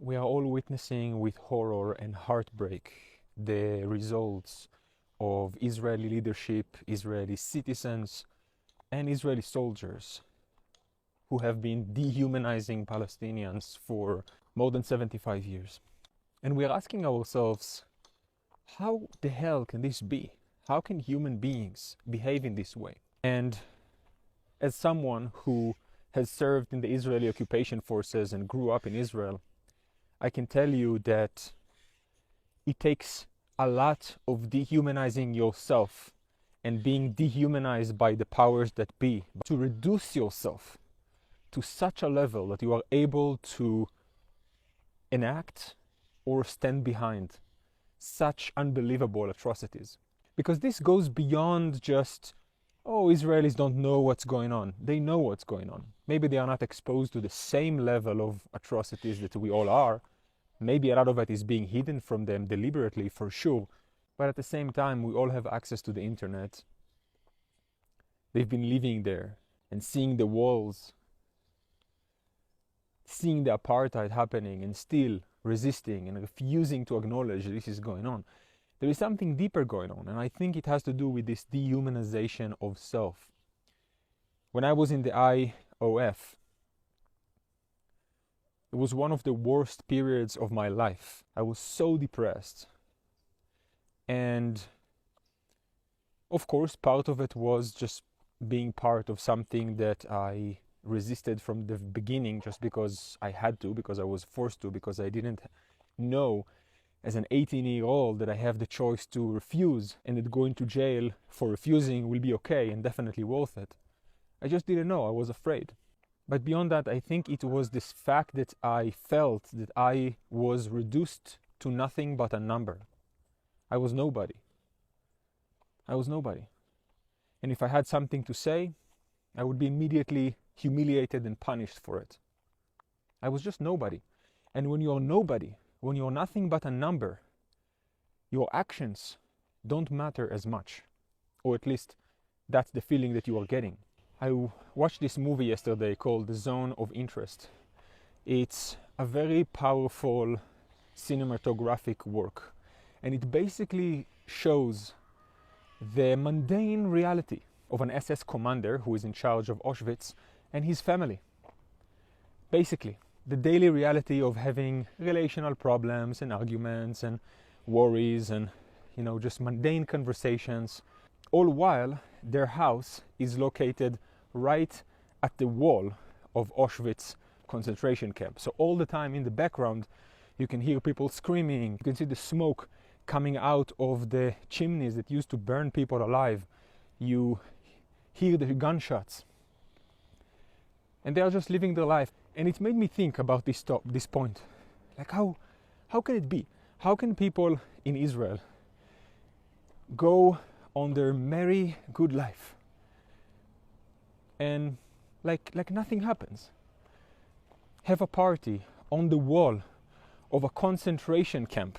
We are all witnessing with horror and heartbreak the results of Israeli leadership, Israeli citizens, and Israeli soldiers who have been dehumanizing Palestinians for more than 75 years. And we are asking ourselves, how the hell can this be? How can human beings behave in this way? And as someone who has served in the Israeli occupation forces and grew up in Israel, I can tell you that it takes a lot of dehumanizing yourself and being dehumanized by the powers that be to reduce yourself to such a level that you are able to enact or stand behind such unbelievable atrocities. Because this goes beyond just, oh, Israelis don't know what's going on. They know what's going on. Maybe they are not exposed to the same level of atrocities that we all are. Maybe a lot of it is being hidden from them deliberately, for sure. But at the same time, we all have access to the internet. They've been living there and seeing the walls, seeing the apartheid happening and still resisting and refusing to acknowledge this is going on. There is something deeper going on, and I think it has to do with this dehumanization of self. When I was in the IOF, it was one of the worst periods of my life. I was so depressed. And of course, part of it was just being part of something that I resisted from the beginning just because I had to, because I was forced to, because I didn't know as an 18-year-old that I have the choice to refuse and that going to jail for refusing will be okay and definitely worth it. I just didn't know. I was afraid. But beyond that, I think it was this fact that I felt that I was reduced to nothing but a number. I was nobody. I was nobody. And if I had something to say, I would be immediately humiliated and punished for it. I was just nobody. And when you're nobody, when you're nothing but a number, your actions don't matter as much. Or at least that's the feeling that you are getting. I watched this movie yesterday called The Zone of Interest. It's a very powerful cinematographic work, and it basically shows the mundane reality of an SS commander who is in charge of Auschwitz and his family. Basically, the daily reality of having relational problems and arguments and worries and, just mundane conversations, all while their house is located right at the wall of Auschwitz concentration camp. So all the time in the background, you can hear people screaming. You can see the smoke coming out of the chimneys that used to burn people alive. You hear the gunshots. And they are just living their life. And it made me think about this point. Like how can it be? How can people in Israel go on their merry, good life and like nothing happens? Have a party on the wall of a concentration camp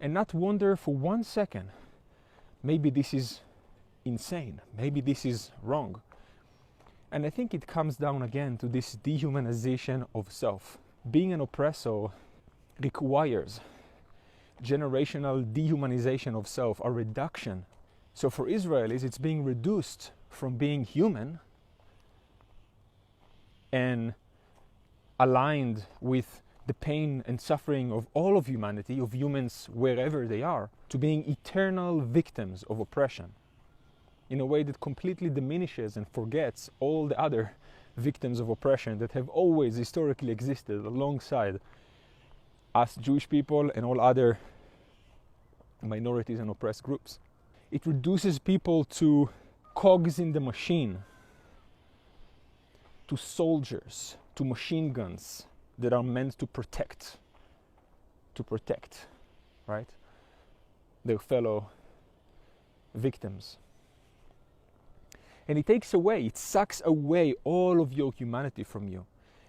and not wonder for 1 second, maybe this is insane, maybe this is wrong. And I think it comes down again to this dehumanization of self. Being an oppressor requires generational dehumanization of self, a reduction. So for Israelis, it's being reduced from being human and aligned with the pain and suffering of all of humanity, of humans wherever they are, to being eternal victims of oppression in a way that completely diminishes and forgets all the other victims of oppression that have always historically existed alongside us Jewish people and all other minorities and oppressed groups. It reduces people to cogs in the machine, to soldiers, to machine guns that are meant to protect, right, their fellow victims. And it takes away, it sucks away all of your humanity from you,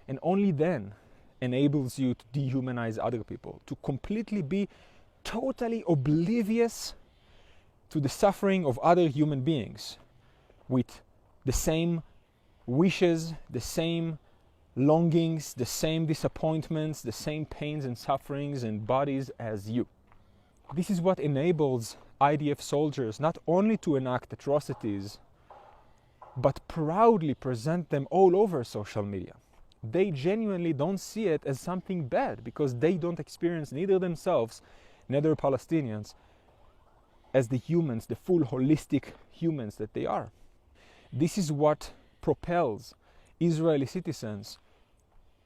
and only then enables you to dehumanize other people, to completely be totally oblivious to the suffering of other human beings with the same wishes, the same longings, the same disappointments, the same pains and sufferings and bodies as you. This is what enables IDF soldiers not only to enact atrocities, but proudly present them all over social media. They genuinely don't see it as something bad because they don't experience, neither themselves, neither Palestinians, as the humans, the full holistic humans that they are. This is what propels Israeli citizens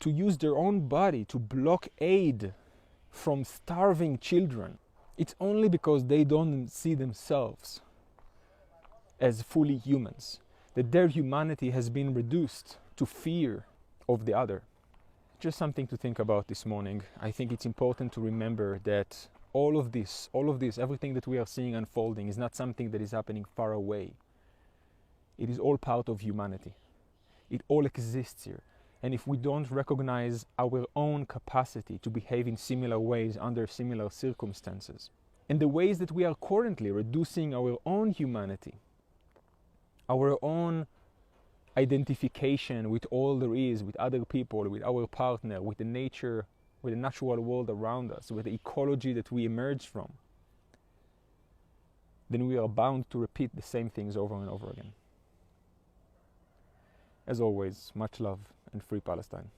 to use their own body to block aid from starving children. It's only because they don't see themselves as fully humans that their humanity has been reduced to fear of the other. Just something to think about this morning. I think it's important to remember that all of this, everything that we are seeing unfolding is not something that is happening far away. It is all part of humanity. It all exists here. And if we don't recognize our own capacity to behave in similar ways under similar circumstances, and the ways that we are currently reducing our own humanity, our own identification with all there is, with other people, with our partner, with the nature, with the natural world around us, with the ecology that we emerge from, then we are bound to repeat the same things over and over again. As always, much love and free Palestine.